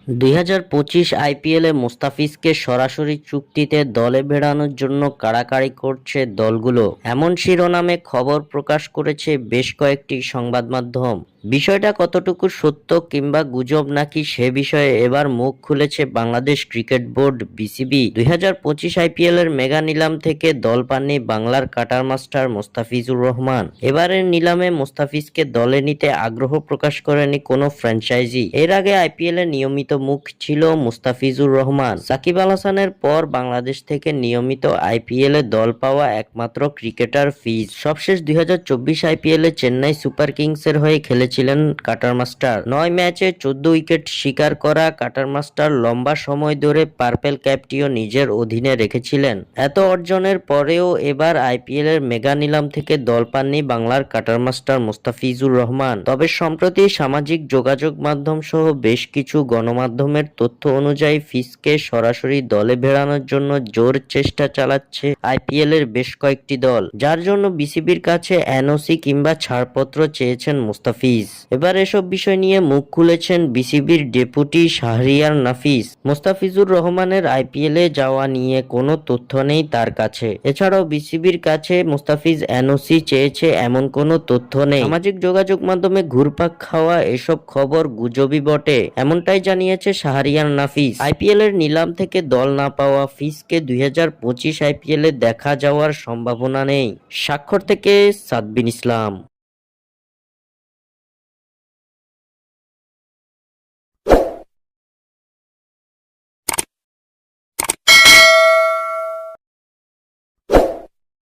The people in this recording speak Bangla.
2025 আইপিএলে মুস্তাফিজকে সরাসরি চুক্তিতে দলে ভেড়ানোর জন্য কাড়াকাড়ি করছে দলগুলো, এমন শিরোনামে খবর প্রকাশ করেছে বেশ কয়েকটি সংবাদ মাধ্যম। বিষয়টা কতটুকু সত্য কিংবা গুজব নাকি সে বিষয়ে এবার মুখ খুলেছে বাংলাদেশ ক্রিকেট বোর্ড বিসিবি। 2025 আইপিএলের মেগা নিলাম থেকে দল পাননি বাংলার কাটার মাস্টার মুস্তাফিজুর রহমান। এবারের নিলামে মুস্তাফিজকে দলে নিতে আগ্রহ প্রকাশ করেনি কোনো ফ্র্যাঞ্চাইজি। এর আগে আইপিএলে নিয়মিত মুখ ছিল মুস্তাফিজুর রহমান। সাকিব আল হাসানের পর বাংলাদেশ থেকে নিয়মিত আইপিএলে দল পাওয়া একমাত্র ক্রিকেটার ফিজ। সবশেষ 2024 আইপিএলে চেন্নাই সুপার কিংসের হয়ে খেলেছিলেন কাটার মাস্টার। 9 ম্যাচে 14 উইকেট শিকার করা কাটার মাস্টার লম্বা সময় ধরে পার্পেল ক্যাপটিও নিজের অধীনে রেখেছিলেন। এত অর্জনের পরেও এবার আইপিএলের মেগা নিলাম থেকে দল পাননি বাংলার কাটার মাস্টার মুস্তাফিজুর রহমান। তবে সম্প্রতি সামাজিক যোগাযোগ মাধ্যম সহ বেশ কিছু গণমাধ্যমের তথ্য অনুযায়ী ফিজকে সরাসরি দলে ভেড়ানোর জন্য জোর চেষ্টা চালাচ্ছে আইপিএলের বেশ কয়েকটি দল, যার জন্য বিসিবির কাছে এনওসি কিংবা ছাড়পত্র চেয়েছেন মুস্তাফিজ। এবার এসব বিষয় নিয়ে মুখ খুলেছেন বিসিবির ডেপুটি শাহরিয়ার নাফিস। মুস্তাফিজুর রহমানের আইপিএলে যাওয়া নিয়ে কোনো তথ্য নেই তার কাছে। এছাড়াও বিসিবির কাছে মুস্তাফিজ এনওসি চেয়েছে এমন কোনো তথ্য নেই। সামাজিক যোগাযোগ মাধ্যমে ঘুরপাক খাওয়া এসব খবর গুজবই বটে, এমনটাই জানিয়েছে শাহরিয়ার নাফিস। আইপিএল এর নিলাম থেকে দল না পাওয়া ফিজকে 2025 আইপিএলে দেখা যাওয়ার সম্ভাবনা নেই। স্বাক্ষর থেকে সাদবিন ইসলাম।